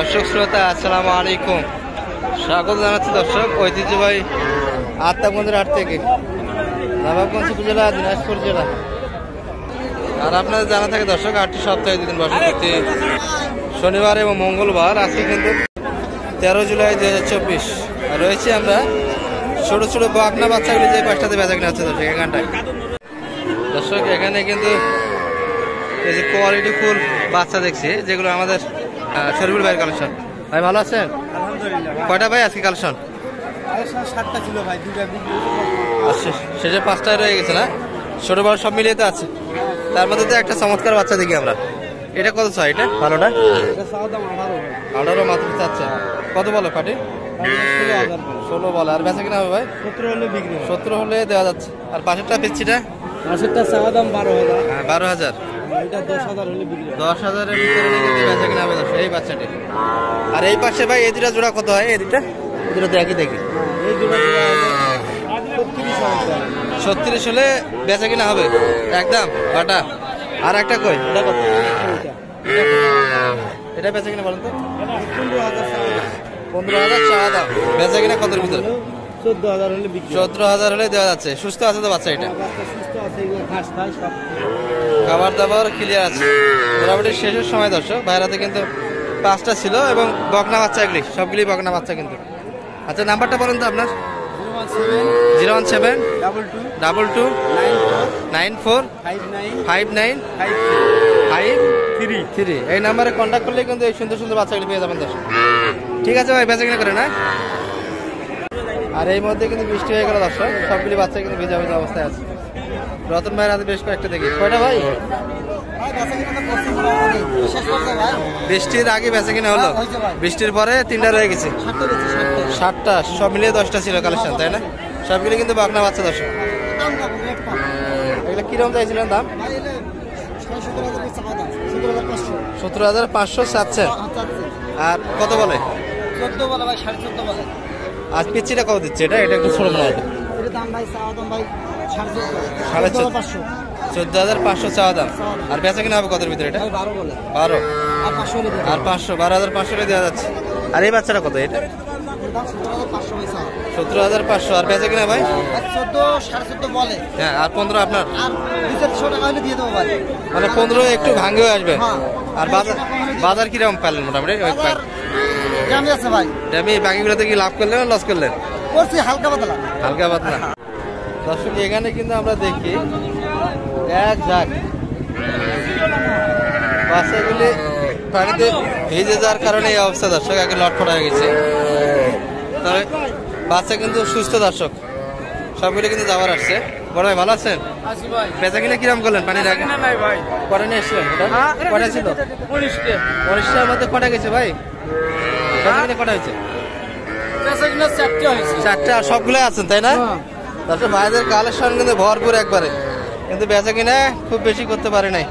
দর্শক শ্রোতা আসসালামু আলাইকুম, স্বাগত জানাচ্ছি দর্শক ঐতিহ্যবাহী আত্মাগঞ্জের হাট থেকে, নবাবগঞ্জ উপজেলা, দিনাজপুর জেলা। আর আপনাদের জানা থাকে দর্শক হাটটি সপ্তাহে দুদিন বসে, প্রতি শনিবার এবং মঙ্গলবার। আজকে কিন্তু 13 জুলাই 2024। আর রয়েছে আমরা ছোট ছোট বাগনা বাচ্চাগুলি যে পাঁচটাতে বেচা কিনা হচ্ছে দর্শক এখানটায়। দর্শক এখানে কিন্তু এই যে কোয়ালিটি ফুল বাচ্চা দেখছি, যেগুলো আমাদের শরীফুল ভাইয়ের কালেকশন। ভাই ভালো আছেন? আলহামদুলিল্লাহ। কয়টা ভাই আজকে কালেকশন? 7টা ছিল ভাই, 2টা বিক্রি। শেষে 5টায় রয়ে গেছে না? ছোট বড় সব মিলিয়ে তো আছে। তার মধ্যে তো একটা চমৎকার বাচ্চা দেখি আমরা। এটা কত চাই? এটা ভালোটা এটা চাওয়া দাম 18 মাত্র চাচ্ছে। কত বলে পাটি? 16 বলে। আর বেচা কিনা হবে ভাই? 17 হলে বিক্রি। 17 হলে দেওয়া যাচ্ছে। আর পাশেরটা পিচ্ছিটা? পাশেরটা চাওয়া দাম 12,000। 12,000। এটা 10,000 হলে বিক্রি। 10,000-এর ভিতরে কিন্তু বেচা কিনা হবে এই বাচ্চাটি। আর এই পাশে ভাই এই দুটা জোড়া কত হয়? এই দুটা দেখি দেখি। এই দুটো 36,000। 36 হলে বেচা কিনা হবে একদম বাটা। আর একটা কই? এটা কত? এটা বেচা কিনা বলেন তো? 15,000 চাওয়া দাম। বেচা কিনা কতর ভিতরে? 14,000 হলে বিক্রি। 14,000 হলে দেওয়া যাচ্ছে। সুস্থ আছে তো বাচ্চা? এটা বাচ্চা সুস্থ আছে, এগুলো ঘাস খায় সব। খাবার দাবার ক্লিয়ার আছে। মোটামুটি শেষের সময় দর্শক বাইরাতে কিন্তু 5টা ছিল এবং বকনা বাচ্চা, এগুলি সবগুলি বকনা বাচ্চা কিন্তু। আচ্ছা নাম্বারটা বলেন তো আপনার? 017 22 94 59 53। এই নাম্বারে কন্ট্যাক্ট করলে কিন্তু এই সুন্দর সুন্দর বাচ্চাগুলি পেয়ে যাবেন দর্শক। ঠিক আছে ভাই, বেচা কিনা করে না? আর এই মধ্যে কিন্তু বৃষ্টি হয়ে গেল দর্শক, সবগুলি বাচ্চা কিন্তু ভেজা ভেজা অবস্থায় আছে। রতন ভাইয়ের হাতে বেশ কয়েকটা দেখি। কয়টা ভাই? বৃষ্টির আগে বেচা কিনা হলো, বৃষ্টির পরে 3টা রয়ে গেছে। 7টা, সব মিলিয়ে 10টা ছিল কালেকশন, তাই না? সবগুলি কিন্তু বাগনা বাচ্চা দর্শক। এগুলো কিরকম চাইছিলেন দাম? 17,500 চাচ্ছেন। আর কত বলে? 14 বলে ভাই, 14.5 বলে। আজ পিচ্ছিটা কত দিচ্ছে? এটা একটু ছোট মনে হয়। এর দাম ভাই চাওয়া দাম ভাই 14,500। 14,500 চাওয়া দাম। আর বেচা কিনা হবে কতর ভিতরে? এটা 12 বলে। 12 আর 500 হলে আর 500, 12,500 দেওয়া যাচ্ছে। আর এই বাচ্চাটা কত? এটা 17,500 ভাই চাওয়া। 17,500। আর বেচা কিনা ভাই? 14, 14.5 বলে। হ্যাঁ, আর 15 আপনার। আর 200 টাকা হলে দিয়ে দেবো ভাই। মানে 15 একটু ভাঙেও আসবে। হ্যাঁ। আর বাজার কিরকম পাইলেন মোটামুটি? দামি আছে ভাই। আমি বাকিগুলোতে কি লাভ করলেন না লস করলেন? করছি হালকা পাতলা। হালকা পাতলা। দর্শক এখানে কিন্তু আমরা দেখি এক ঝাঁক বাচ্চাগুলি পানিতে ভিজে যাওয়ার কারণে এই অবস্থা দর্শক, আগে লটফট হয়ে গেছে। তবে বাচ্চা কিন্তু সুস্থ দর্শক, সবগুলি কিন্তু যাওয়ার আসছে। বড় ভাই ভালো আছেন? বেচা কিনা কিরম করলেন পানির আগে? কটা নিয়ে এসছিলেন? কটা ছিল? 19টার মধ্যে কটা গেছে ভাই? বেচা কিনা কটা হয়েছে? 4টা। আর সবগুলো আছেন তাই না? তারপর ভাইদের কালেকশন কিন্তু ভরপুর একবারে, কিন্তু বেচা কিনা খুব বেশি করতে পারে নাই।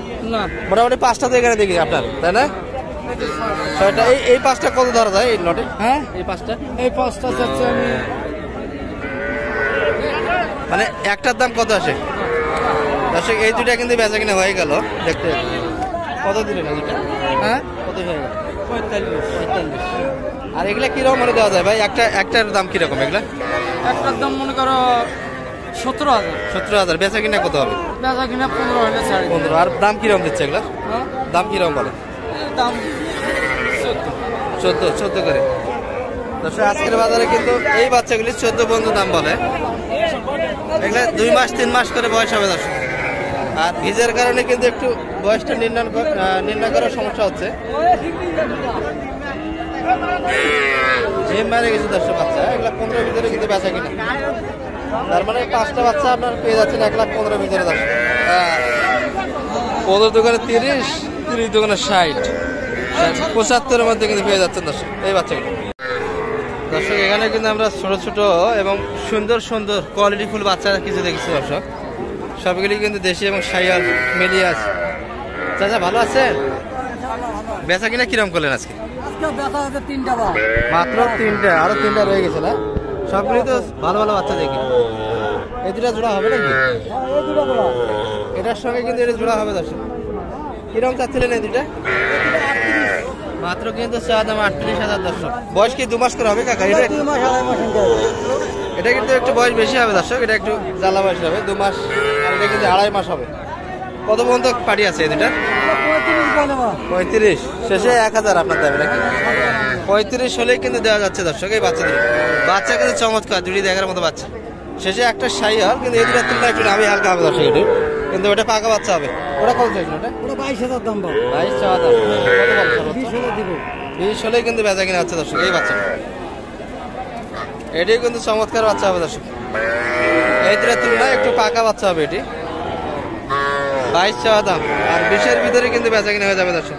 মোটামুটি 5টা তো এখানে দেখি আপনার, তাই না? 6টা। এই 5টা কত ধরা যায় এই লটে? হ্যাঁ, এই 5টা চাচ্ছে আমি, মানে একটার দাম কত আসে দর্শক? এই দুটা কিন্তু বেচা কিনা হয়ে গেল। দেখতে কত দিলেন এই দুটা? হ্যাঁ কত হয়ে গেল? 45। আর এগুলা কিরকম মনে দেওয়া যায় ভাই? একটার দাম কিরকম এগুলা? একটার দাম মনে করো 17,000। 17,000। বেচা কিনা কত হবে? বেচা কিনা 15 হলে ছাড়ি। 15। আর দাম কিরকম দিচ্ছে এগুলা? দাম কিরকম বলে? দাম 14 করে। দর্শক আজকের বাজারে কিন্তু এই বাচ্চাগুলি 14 পর্যন্ত দাম বলে। এগুলা 2 মাস 3 মাস করে বয়স হবে দর্শক। আর ভিজের কারণে কিন্তু একটু বয়সটা নির্ণয় করার সমস্যা হচ্ছে। জিম মারে গেছে দর্শক বাচ্চা, এগুলা 15 ভিতরে কিন্তু বেচা কিনা। তার মানে 5টা বাচ্চা আপনার পেয়ে যাচ্ছেন 1,15,000 ভিতরে দর্শক। 15 দোকানে 30 দোকানে 60, 75-এর মধ্যে কিন্তু পেয়ে যাচ্ছেন দর্শক এই বাচ্চাগুলো। দর্শক এখানে কিন্তু আমরা ছোট ছোট এবং সুন্দর সুন্দর কোয়ালিটি ফুল বাচ্চা কিছু দেখছি দর্শক। সবগুলি কিন্তু দেশি এবং শাইওয়াল মিলিয়ে আছে। চাচা ভালো আছেন? বেচা কিনা কিরম করলেন আজকে? মাত্র 3টা, আরো 3টা রয়ে গেছে না? সবগুলি তো ভালো ভালো বাচ্চা দেখি। এই দুটা জোড়া হবে নাকি? এটার সঙ্গে কিন্তু এটা জোড়া হবে দর্শক। কিরম চাচ্ছিলেন এই দুটা? মাত্র কিন্তু চাওয়া দাম 38,000 দর্শক। বয়স কি 2 মাস করে হবে কাকা? এটা 2 মাস 2.5 মাস এটা কিন্তু একটু বয়স বেশি হবে দর্শক, এটা একটু জ্বালা বয়স হবে 2 মাস, আর এটা কিন্তু 2.5 মাস হবে। কত পর্যন্ত পাটি আছে এই দুটা? 35, শেষে 1000 আপনার দেবে নাকি? 35 হলেই কিন্তু দেওয়া যাচ্ছে দর্শক এই বাচ্চাদের। বাচ্চা কিন্তু চমৎকার, দুটি দেখার মতো বাচ্চা। শেষে একটা শাইওয়াল, কিন্তু এই দুটার তুলনায় একটু নামি হালকা হবে দর্শক এটি, কিন্তু ওটা পাকা বাচ্চা হবে। ওটা কত চাইছেন? ওটা 22,000 দাম পাবো। 22 চাওয়া দাম। কত বলছো? 20,000 দিব। 20 হলেই কিন্তু বেচা কিনা হচ্ছে দর্শক এই বাচ্চা। এটি কিন্তু চমৎকার বাচ্চা হবে দর্শক, এই দুটার তুলনায় একটু পাকা বাচ্চা হবে এটি। 22 চাওয়া দাম, আর 20-এর ভিতরে কিন্তু বেচা কিনা হয়ে যাবে দর্শক।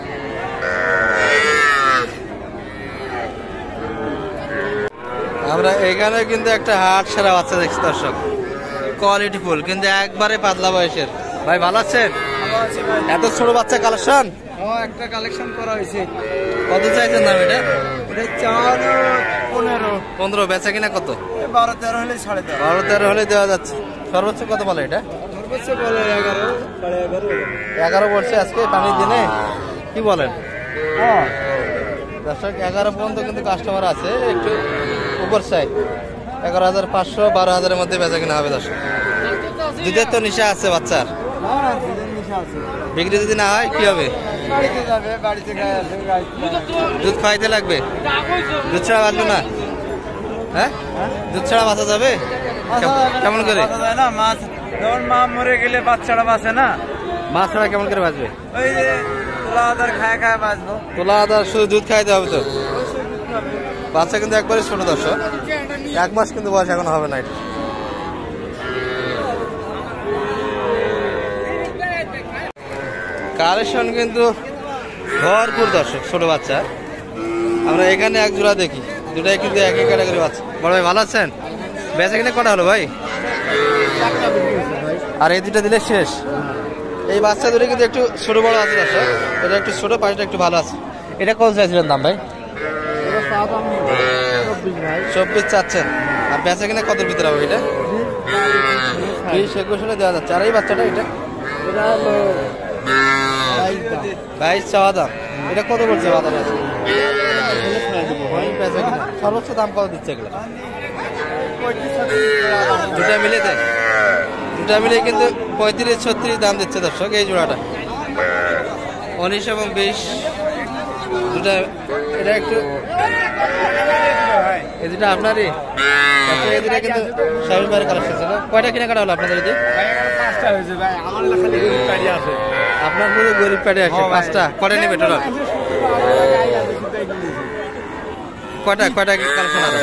আমরা এখানে কিন্তু একটা হাট সেরা বাচ্চা দেখছি দর্শক, কোয়ালিটি ফুল, কিন্তু একবারে পাতলা বয়সের। ভাই ভালো আছেন? এত ছোট বাচ্চা কালেকশন? একটা কালেকশন করা হয়েছে। কত চাইছেন দাম এটা? এটা চাওয়া 15, বেচা কিনা কত? 12-13 হলে 11.5। 12-13 হলে দেওয়া যাচ্ছে। সর্বোচ্চ কত বলে এটা? সর্বোচ্চ বলে 11, 11.5। 11 বলছে আজকে পানির দিনে, কি বলেন? হ্যাঁ দর্শক 11 পর্যন্ত কিন্তু কাস্টমার আছে, একটু উপর সাইড 11,500, 12,000-এর মধ্যে বেচা কিনা হবে দর্শক। দুধের তো নিশা আছে বাচ্চার, বিক্রি যদি না হয় কি হবে? বাড়িতে যাবে, বাড়িতে গায়ে আছে, দুধ খাইতে লাগবে, দুধ ছাড়া বাঁচবে না। হ্যাঁ, দুধ ছাড়া বাঁচা যাবে কেমন করে? না মাছ যখন মা মরে গেলে বাচ্চারা বাঁচে না, মাছ ছাড়া কেমন করে বাঁচবে? ওই যে তোলা আদার খায় খায় বাঁচবো। তোলা আদা শুধু দুধ খাইতে হবে তো? বাচ্চা কিন্তু একবারে ছোট দর্শক, 1 মাস কিন্তু বয়স এখন হবে না। এটা কালেকশন কিন্তু ভরপুর দর্শক, ছোট বাচ্চা। আমরা এখানে এক জোড়া দেখি, দুটাই কিন্তু একই ক্যাটাগরি বাচ্চা। বড় ভাই ভালো আছেন? বেচা কিনে কটা হলো ভাই? আর এই দুটা দিলে শেষ। এই বাচ্চা দুটো কিন্তু একটু ছোট বড় আছে দর্শক, এটা একটু ছোট, পাশটা একটু ভালো আছে। এটা কত চাইছিলেন দাম ভাই? 24 চাচ্ছেন, আর বেচা কিনা কত ভিতরে হবে এটা? 20-21 হলে দেওয়া যাচ্ছে। আর এই বাচ্চাটা এটা 22 চাওয়া দাম। এটা কত করছে বাজারে আছে? বেচা কিনা সর্বোচ্চ দাম কত দিচ্ছে এগুলো? দুটা মিলে দেয়, দুটা মিলে কিন্তু 35-36 দাম দিচ্ছে দর্শক এই জোড়াটা। 19 এবং 20 দুটা, এটা একটু এই দুটা আপনারই। এই দুটা কিন্তু সবাই বাইরে কালেকশন ছিল। কয়টা কেনাকাটা হলো আপনাদের? আপনার পুরো গরিব প্যাটে আছে 5টা। কটা নেবে টোটাল? কয়টা কালেকশন হবে?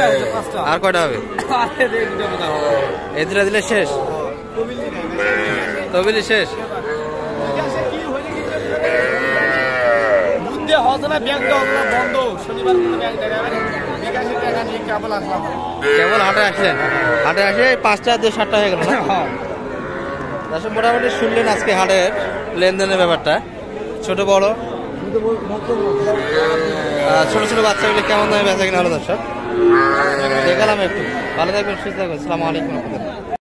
আর কয়টা হবে? এই দুটা দিলে শেষ, তবিলি শেষ। কেবল হাটে আসলেন, হাটে আসে 5টা 7টা হয়ে গেল না? দর্শক মোটামুটি শুনলেন আজকে হাটের লেনদেনের ব্যাপারটা, ছোট বড় ছোট ছোট বাচ্চাগুলি কেমন দামে বেচা কিনা হলো দর্শক দেখালাম একটু। ভালো থাকবেন, সুস্থ থাকবেন। আসসালামু আলাইকুম।